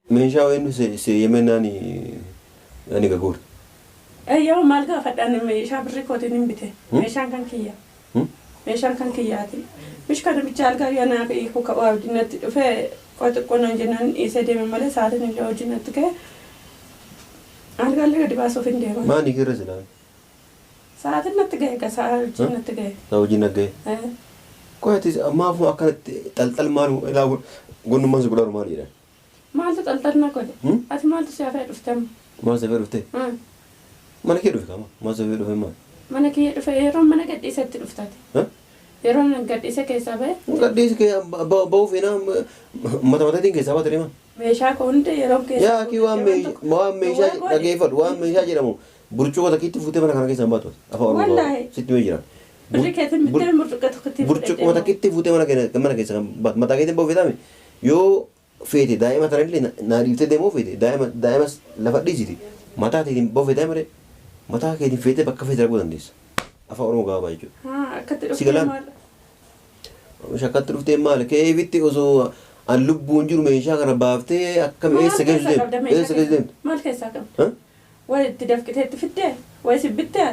meeshaa wayinu se yemenani ani gagur أيوة مالك فدان ميشا بريكوتين نبته ميشان كان كيا ميشان كان كياتي مش كان بيجال قال أنا بيكو كواب جنات في قط كنا جنان إيسدي من ماله ساعتين اللي جنات كه أنا قال لي دباسو فين ده ما نيجي رزلان ساعتين نتجه كساعة جنات جه لو جينا جه كويس ما هو أكلت تلتل مالو لا قلنا ما زبدار مالي ده مالت تلتلنا كده أنت مالت سافر رفتم ما سافر رفته mana kee dhufe kama maal sababee dhufe maal mana kee dhufe yeroo mana gadhiisatti dhuftaati yeroo nan gadhiise keessaa bahe gadhiise kee ba'uu feenaa mata mataatiin keessaa baate deema meeshaa hundi yeroo keessaa yaa kii waan meeshaa dhageeffadhu waan meeshaa jedhamu burcuqoo takkiitti fuutee mana kana keessaa baatu afaan oromoo sitti mee jira birri keetiin bittee burcuqoo tokkotti burcuqoo takkiitti fuutee mana keessaa baatu mataa keetiin ba'uu feetaame yoo feete daa'ima tanallee naa dhiiftee deemoo feete daa'imas lafa dhiisiti mataa keetiin ba'uu feetaame malee mataa keetiin feetee bakka feete arguu dandeessa afaan oromoo gabaabaa jechuudha. Akkatti dhuftee maal? Akkatti dhuftee maal? Keefitti osoo an lubbuun jiru meeshaa kana baaftee akkam eessa geessu deemtu? Eessa geessu deemtu? Maal keessaa qabda? Wayi itti dafqitee itti fiddee? Wayi si bittee?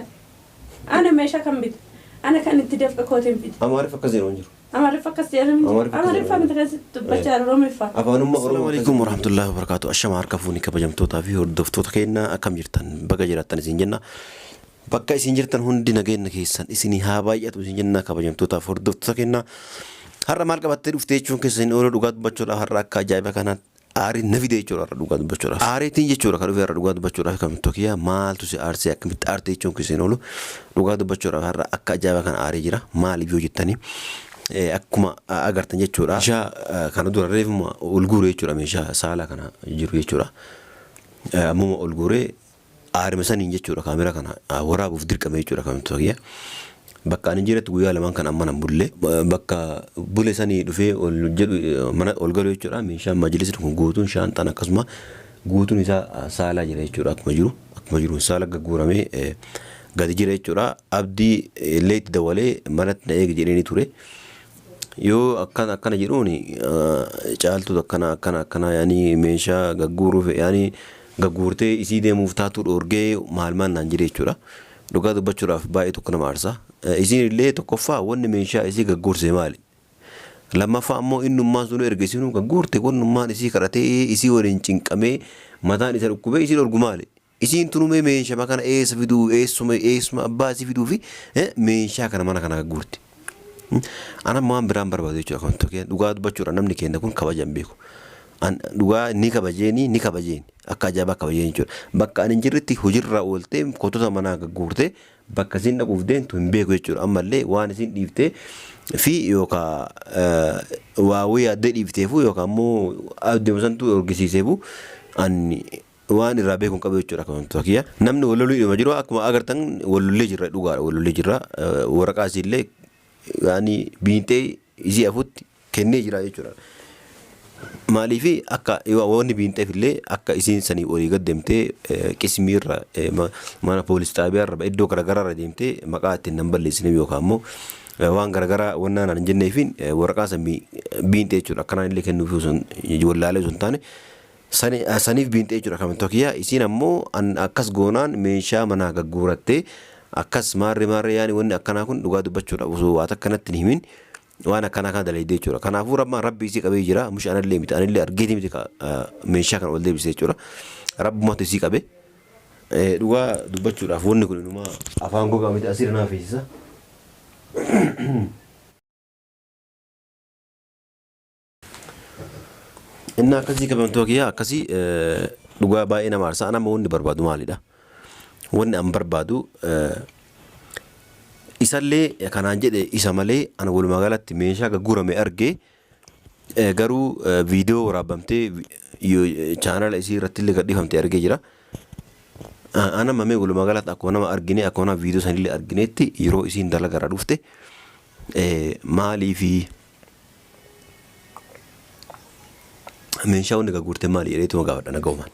Ana meeshaa kan bitu? Ana kan itti dafqa kootiin bitu? Amaariif akkas jedhamu jiru. Amaariif akkas jedhamu jiru? Amaariif miti kan dubbachaa jiru Oromiffaa. Afaanummaa Oromoo. Assalamualaikum warahmatullahi wabarakatuh. Ashama harka fuuni kabajamtootaa fi hordoftoota keenya akkam jirtan baga jiraattan isin jenna. Bakka isin jirtan hundi nageenya keessan isinii haa baay'atu isin jenna kabajamtootaaf hordoftoota keenya. Har'a maal qabattee dhuftee jechuun keessan ooluu dhugaa dubbachuudhaaf har'a akka ajaa'iba kanaan aarii na fide jechuudha har'a dhugaa dubbachuudhaaf. Aariitiin jechuudha kan dhufee har'a dhugaa dubbachuudhaaf kan tokkiyaa maaltu si aarsee akkamitti aartee jechuun keessan oolu dhugaa dubbachuudhaaf har'a akka ajaa'iba kana aarii jira maaliif yoo jettanii akkuma agartan jechuudha. Meeshaa kana dura reefuma ol guuree jechuudha meeshaa saala kana jiru jechuudha. Ammuma ol guuree aarima saniin jechuudha kaameraa kana waraabuuf dirqame jechuudha kan tokkiyaa. Bakka ani jiretti guyyaa lamaan kan amma nan bulle bakka bulle sanii dhufee ol jedhu mana ol galu jechuudha meeshaan majlisni kun guutuun shaantaan akkasuma guutuun isaa saalaa jira jechuudha akkuma jiru saala gagguuramee gadi jira jechuudha abdii illee itti dawalee manatti na eegi jedhanii ture yoo akkana jedhuun caaltu akkana yaani meeshaa gagguuruuf yaani gagguurtee isii deemuuf taatu dhoorgee maal naan jire jechuudha dhugaa dubbachuudhaaf baay'ee tokko nama aarsa isiin illee tokkoffaa wanni meeshaa isii gagguurse maali lammaffaa ammoo innummaan sun erga isiin gagguurte wannummaan isii kadhatee isii waliin cinqamee mataan isa dhukkubee isii dhorgu maali isiin tunumee meeshaa kana eessa fiduu eessuma abbaa isii fiduu fi meeshaa kana mana kana gagguurte ana waan biraan barbaadu jechuudha kan tokko dhugaa dubbachuudhaan namni keenya kun kabajan beeku dhugaa ni kabajeen akka ajaa'ibaa kabajeen jechuudha bakka ani jirritti hojiirra ooltee kotota manaa gagguurtee bakka isin dhaquuf deemtu hin beeku jechuudha ammallee waan isin dhiiftee fi yookaan waawee addee dhiifteefu yookaan immoo adeemsantuu orgisiiseefu ani waan irraa beekuun qabu jechuudha kan tokkiya namni waloluu dhuma jiru akkuma agartan walollee jirra dhugaadha walollee jirra waraqaa isiillee yaani biintee isii afutti kennee jira jechuudha. Maaliif akka wanni biinteef illee akka isiin sanii olii gad deemtee qismiirra mana poolis xaabiyaarra iddoo garaagaraarra deemtee maqaa ittiin nan balleessine yookaan immoo waan garaagaraa wannaan hin jenneefiin waraqaa samii biintee jechuudha akkanaan illee kennuuf wallaalee osoo hin taane saniif biintee jechuudha kan tokkiyaa isiin ammoo akkas goonaan meeshaa manaa gagguurattee akkas maarree yaani wanni akkanaa kun dhugaa dubbachuudhaaf osoo waan akkanatti hin himin waan akkana kana dalaydee jechuudha kanaafuu rabbi isii qabee jira mush anallee miti anillee argeeti miti meeshaa kana ol deebisee jechuudha rabbumatu isii qabe dhugaa dubbachuudhaaf wanni kun inuma afaan gogaa miti asirra naa feesisa inni akkasii qabamtoo kiyyaa akkasii dhugaa baay'ee nama aarsa anama wanni barbaadu maalidha wanni an barbaadu isallee kanaan jedhe isa malee ana walumaa galatti meeshaa gagguurame argee garuu viidiyoo waraabamtee chaanala isii irratti illee gadhiifamtee argee jira. Ana mamee walumaa galatti akkuma nama argine akkuma nama viidiyoo sanillee arginetti yeroo isiin dalagaa dhufte maaliifi meeshaa hundi gagguurte maali jedheetuma gaafadha naga'umaan.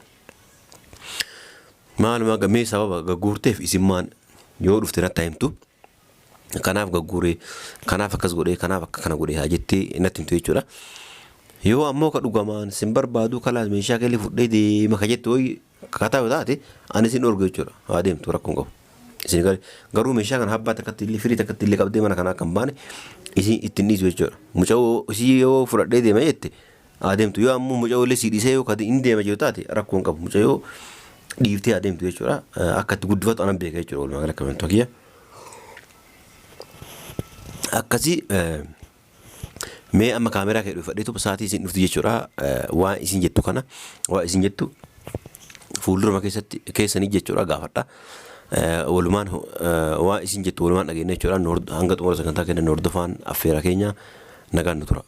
Maaluma gamee sababa gagguurteef isimmaan yoo dhufte natti himtu. Kanaaf gagguuree kanaaf akkas godhee kanaaf akka kana godhee haa jettee natti himtu jechuudha. Yoo ammoo ka dhugamaan sin barbaadu kalaas meeshaa keellee fudhee deema ka jettu hoyi kataa yoo taate ani isin dhorgu jechuudha. Haa deemtu rakkoon qabu. Isin garuu meeshaa kana habbaa takkatti illee firii takkatti illee qabdee mana kanaa kan baane isin ittiin dhiisu jechuudha. Mucaa isii yoo fudhadhee deema jette haa deemtu yoo ammoo mucaa illee sii dhiisee yoo kati inni deema jiru taate rakkoon qabu. Mucaa yoo dhiiftee haa deemtu jechuudha. Akka itti guddifatu anan beeka jechuudha walumaa gala qabeen tokkiyya. Akkasii mee amma kaameraa kee dhufadheetu sa'aatii isin dhufti jechuudha. Waan isin jettu kana waan isin jettu fuulduruma keessanii jechuudha gaafadha. Walumaan waan isin jettu walumaan dhageenya jechuudha. Hanga xumura sagantaa kennan hordofaan affeera keenya nagaan nu tura.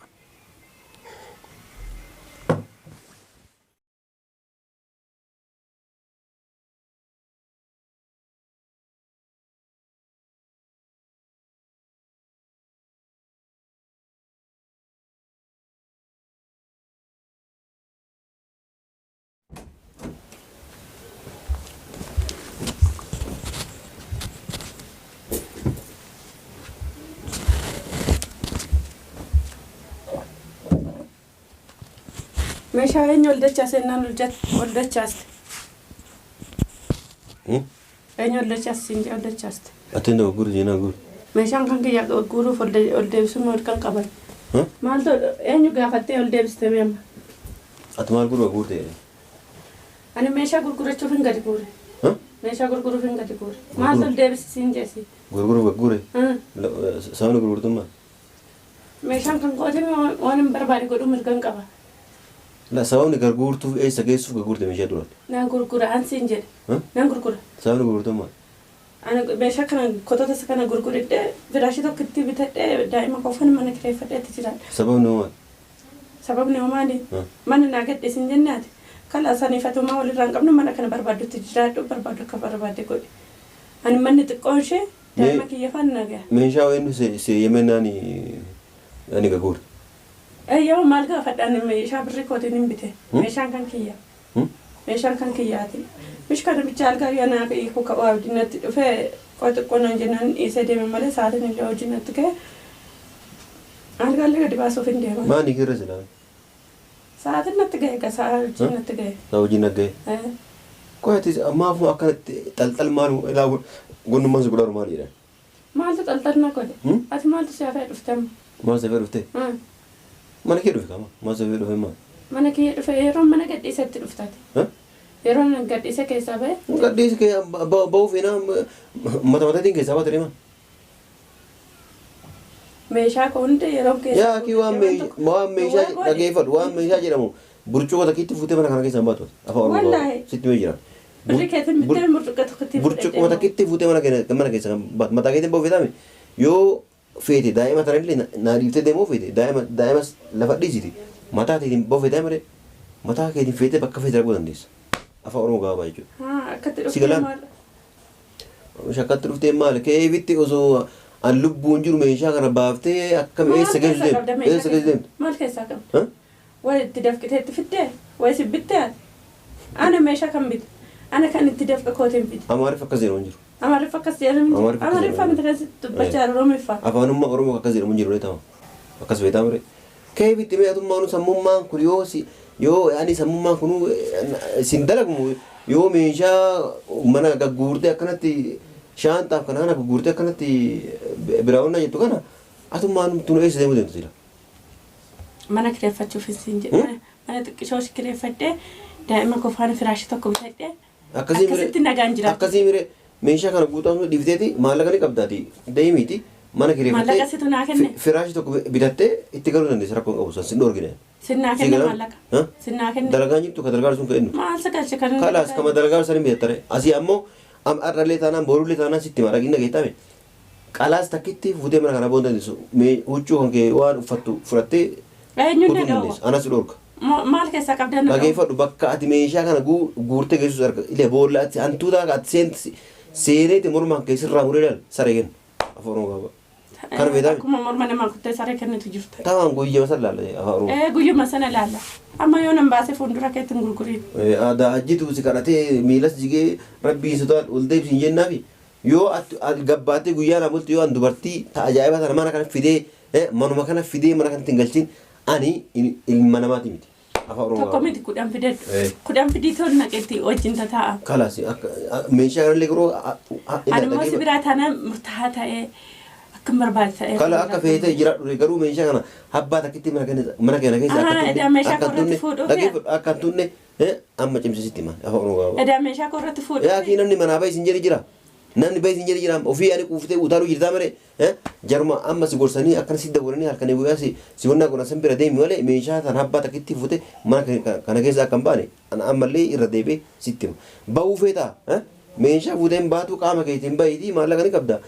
meeshaa eenyu ol dachaase naan ol dachaaste eenyu ol dachaase ol dachaaste Atiin dha gurguru jeenaa gurguru. meeshaan kan kiyyaa guuruuf ol deebisuu ol kan qaban maaltu eenyu gaafattee ol deebiste meemma Ati maal gurgurte? ani meeshaa gurgurachuuf hin gadi guure meeshaa gurguruuf hin gadi guure maaltu ol deebisiin jeesi Gurgure. Sababni gurgurtummaa. meeshaan kan qootame waan hin barbaade godhuu mirgan qaba La sababni gurgurtuuf eessa geessuuf gurgurte meeshaa duraati. naan gurgura ansiin jedhe naan gurgura Sababni gurgurtummaa. ani meeshaa kana kotota isa kana gurguridhee firaashii tokko itti bitadhee daa'ima qofan mana kireeffadheetti jiraadha Sababni maal? sababni maali mana naa gadhiisin jennaati kala saniifatumaa walirraa hin qabnu mana kana barbaadutti jiraadhu barbaadu akka barbaade godhe ani manni xiqqoon ishee daa'ima kiyya faana nagaa Meeshaa wayinu se yemennaani ani gurgure. yoo maal gaafadhaan meeshaa birrii kootiin hin bite meeshaan kan kiyya meeshaan kan kiyyaati mishkana bicha algaa yanaa hiikuu qabaa wajjinatti dhufee qoxiqqoonaan jennaan dhiisee deeme malee sa'aatiin illee wajjinatti ka'e algaallee gadi baasuuf hin deeman Maani kirra silaa? sa'aatiin natti ga'e egaa sa'a wajjinatti ga'e Saa hojii nagga'e. Qo'atis ammaafuu akkanatti xalxal maal ilaa gonnummaan si godharu maal jedhan? maaltu xalxalna godhe ati maaltu si hafee dhuftemu Maal safee dhufte? Mana kee dhufe kama? Maal safee dhufe maal? mana kiyya dhufe yeroo mana gadhiisetti dhuftaate yeroo gadhiise keessaa ba'e Gadhiisi kee ba'uuf eenaa mataatiin keessaa baate deema. meeshaa kun hundi yeroo keessa Yaa kii waan meeshaa dhageeffadhu waan meeshaa jedhamu burcuqoo takkiitti fuutee mana kana keessaa baatu. Afaan Oromoo sitti mee jira. birrii keetiin bittee burcuqa tokkotti Burcuqoo takkiitti fuutee mana keessaa baatu. Mataa keetiin ba'uu feetame yoo feete daa'ima tanallee naa dhiiftee deemuu feete daa'ima lafa dhiisiti. Mataa keetiin ba'uu feetame mataa keetiin feetee bakka feete arguu dandeessa. Afaan Oromoo gabaabaa jechuudha. akkatti Sigalaan. Shakkatti dhuftee maal keefitti osoo an lubbuun jiru meeshaa kana baaftee akkam eessa geessu deemtu? Eessa geessu deemtu? maal keessaa qabda way itti dafqitee itti fiddee way si bittee ana meeshaa kan bite ana kan itti dafqa kootiin bite Amaariif akkas jedhamu hin jiru. amaariif akkas jedhamu amaariif miti kan dubbachaa oromiffa Afaanummaa Oromoo akkas jedhamu hin jiru ta'u. Akkas beektaa mire. Keefitti meetummaan sammummaan kun yoo ani sammummaan kun sin dalagmu yoo meeshaa mana gurgurtee akkanatti shaantaaf kana kana gurgurtee akkanatti biraawwannaa jettu kana atummaan tunu eessa deemuu deemtu jira. mana kireeffachuuf hin jedhe mana xiqqishoo kireeffadhee daa'ima qofaan firaashii tokko bitadhee akkasitti nagaan jiraatu. Akkasii mire meeshaa kana guutuu dhiifteeti maallaqa ni qabdaati deemiiti mana kireeffattee maallaqa situ naa kenne firaashii tokko bitattee itti galuu dandeessa rakkoon qabu san sin dhoorgine. sinnaa kenne maallaqa sinnaa kenne Dalagaan jirtu ka dalagaa sun ka'innu. maal sagalche kan Kalaas kama dalagaa san hin bitattare asii ammoo arralee taanaan borulee taanaan sitti maadhagina geettame. Qalaas takkitti fuutee mana kana boon dandeessu huccuu kan kee waan uffattu fudhattee eenyuun na dhawwa anas dhorka. maal keessaa qabdan na Dhageeffadhu bakka ati meeshaa kana guurtee geessus arga illee boolla ati hantuutaa ati seeneeti mormaan keessirraa muree dhaal saree kennu afaan Oromoo qaba. Kan beektaa akkuma morma namaa kuttee saree kennitu jirtu. Tawaan guyyama san laalla afaan Oromoo. Guyyuma sana laalla. Amma yoo nan baasee fuuldura keetti hin gurguriin. Aadaa ajjitu si kadhatee miilas jigee rabbiin sotaan ol deebisiin jennaafi yoo gabbaatee guyyaa na bulti yoo an dubartii ta ajaa'iba sana mana kana fidee manuma kana fidee mana kanatti hin galchiin Ani ilma namaati miti. Afaan Oromoo. Tokko miti kudhan fidadhu. Kudhan fidii toon naqetti wajjin ta'a. Kalas meeshaa garlee garuu Ani immoo si biraa taanaan murtaa'aa ta'ee akka barbaade ta'ee. Kala akka feetee jiraadhu garuu meeshaa kana abbaa takkitti mana keenya keessa akka tunne amma cimsisitti himan afaan Oromoo. Edaa meeshaa korratti fuudhu. Yaa namni manaa baay'ee isin jedhi jira. Namni baay'ee isin jedhi jira. Ofii ani kuuftee utaaluu jirtaa malee jaruma amma si gorsanii akkana si dabalanii halkanii guyyaa si honnaa godhan san bira deemi malee meeshaa tan abbaa takkitti fuute mana kana keessa akka hin baane ammallee irra deebi'ee sitti hima. Ba'uu feetaa meeshaa fuuteen baatu qaama keetiin bahiitii maallaqa ni qabda.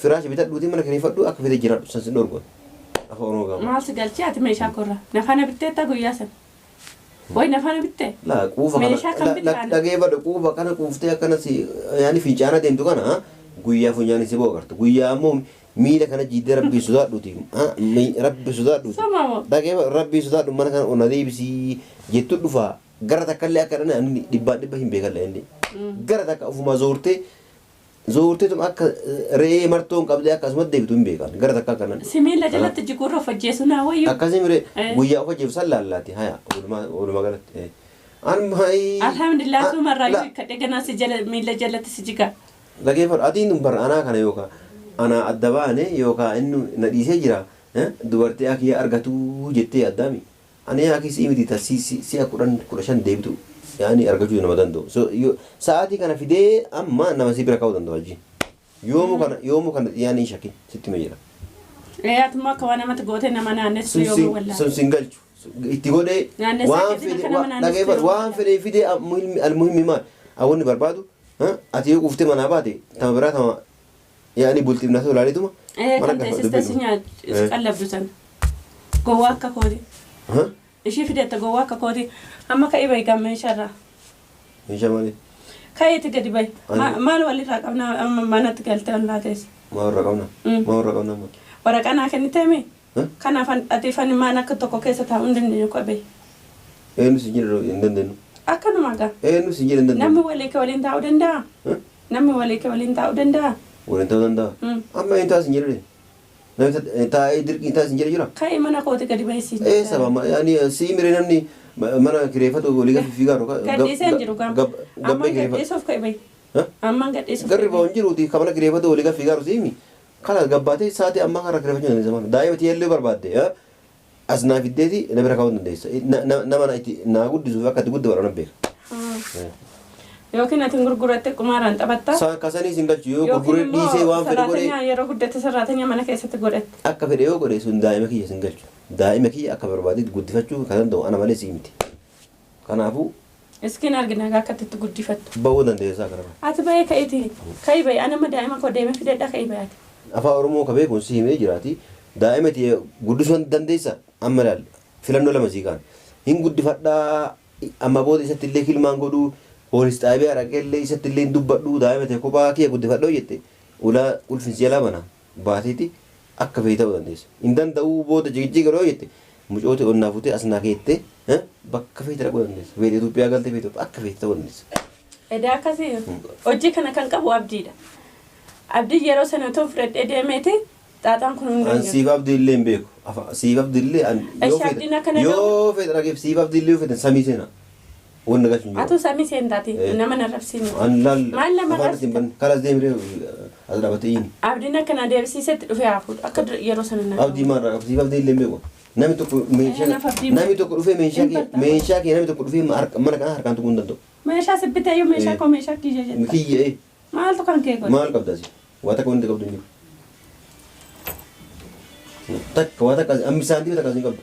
Firaashi bitadhuutii mana kireeffadhu akka feetee jiraadhu san sin dhorgoon. Afaan Oromoo gaafa. Maal si galchee ati meeshaa korra? Nafana bitteetta guyyaa sana. Way nafana bittee? La kuufa kana dhageeffadhu kuufa kana kuuftee akkana si yaani fincaana deemtu kana guyyaa funyaanii si booqartu. Guyyaa ammoo miila kana jiidee rabbii sodaadhuuti. Rabbii sodaadhuuti. Dhageeffadhu rabbii sodaadhu mana kana onna deebisii jettu dhufa. Gara takkallee akka dhana dhibbaan dhibba hin beekalle inni. Gara takka ofuma zoortee tum akka re'ee martoon qabdee akkasumas deebitu hin beekan. Gara takka akka nan. Simiila jalatti jiguurra of ajjeesu naa wayyu. Akkasii miree guyyaa of ajjeesu san laallaati. Haya walumaa galatti. Alhamdulillah sumarraa yoo kadhe ganaa si jala miila jalatti si jiga. Dhageeffadhu adiin dun bara anaa kana yookaan anaa adda baane yookaan inni na dhiisee jira dubartii akii argatu jettee addaami. Ani akii si miti si'a 15 deebitu yaani argachuu nama danda'u. Sa'aatii kana fidee amma nama si bira kaa'uu danda'u wajjin. Yoomu kana yaani shakin sitti mee jira. Atuma akka waan namatti gootee nama naannessu yoo wallaa. Sun sin galchu. Itti godhee waan fedhe fidee almuhimmi maal hawwanni barbaadu ati yoo kuuftee manaa baate tama biraa tama yaani bultiif na tolaaleetuma. Kan teessiste si qallabdu sana. Gowwaa akka kooti. Ishii fidetta gowwaa akka kooti. Amma ka'ii bahi kan meeshaarraa. Meeshaa maali? Ka'iitti gadi bahi. Maal walirraa qabnaa amma manatti galtee ollaa teessa. Maalirraa qabnaa? Maalirraa qabnaa? Waraqaa kenniteemi. Kanaaf atiifan maan akka tokko keessa taa'uu hin dandeenyu qabee. Eenyu si jedhu hin dandeenyu? Akkanuma gaa. Eenyu si jedhu hin dandeenyu? Namni waliin waliin taa'uu danda'a? Namni waliin taa'uu danda'a? Waliin taa'uu danda'a? Amma eenyu taa'u hin jedhu? Namni taa'ee dirqii taa'u hin jedhu jira? Ka'ii mana kooti gadi baheessi. Sababa yaani si miree namni mana kireeffatu walii gafi fiigaa roga. Gadhiisee hin jiru gama. Amma gadhiisuuf ka'e bahi. Amma gadhiisuuf. Garri ba'u hin jiruuti ka mana kireeffatu walii gafi fiigaa roga kana gabbaatee sa'aatii amma kana kireeffachuu dandeessa mana daa'imati illee barbaadde as naa fiddeeti na bira kaa'uu dandeessa nama itti naa guddisuuf akka itti guddaa barana beeka. Yookiin ati gurguratte qumaaraan taphatta. Kasanii sin galchu yoo gurguree dhiisee waan fedhe godhee. Yeroo guddate sarraatanya mana keessatti godhatte. Akka fedhe yoo godhe sun daa'ima kiyya sin galchu. Daa'ima kiyya akka barbaadetti guddifachuu kan danda'u ana malee si miti. Kanaafuu. Iskiin argina akka itti guddifattu. Ba'uu dandeessaa kana. Ati bahee ka'iiti. Ka'i bahee anama daa'ima koo deemee fidedha ka'i bahee. Afaan Oromoo ka beekuun si himee jiraati. Daa'ima guddisuu dandeessa amma ilaali. Filannoo lama sii kaan. Hin guddifadhaa amma booda isatti illee kilmaan godhuu. Poolis xaabiyaa dhaqeellee isatti illee dubbadhuu daa'ima ta'e kophaa kiyya guddifadhoo jette ulaa ulfinsi jalaa bana baateeti akka fe'ii ta'uu dandeessa. Hin danda'uu booda jijjiigadhoo jette mucooti onnaa fuutee asnaa keettee bakka fe'ii dhaquu dandeessa. Fe'ii Itoophiyaa galtee fe'ii akka fe'ii ta'uu dandeessa. Edaa akkasii hojii kana kan qabu abdiidha. Abdii yeroo sana otoo fudhadhee deemeeti xaaxaan kun hunduu. Siif abdii illee hin beeku. Siif abdii illee yoo fedhe dhageef siif abdii illee yoo fedhe samii seenaa. Wanna galchuun jiru. Atu samii seentaati nama narrabsiinu. Maal nama narrabsiinu? Kalas deemree as dhaabatee inni. Abdiin akkana deebisiisetti dhufee hafuudha. Akka yeroo sana nama. Abdii maal abdii abdii illee beeku. Namni tokko dhufee meeshaa kee namni tokko dhufee mana kana harkaan tuquu hin danda'u. Meeshaa sibbitee yoo meeshaa koo meeshaa kiyya jedha. Kiyya maaltu kan kee godhe? Maal qabdaasi? Waa takka wanti qabdu hin jiru. Takka waa takka amma isaantii takka hin qabdu.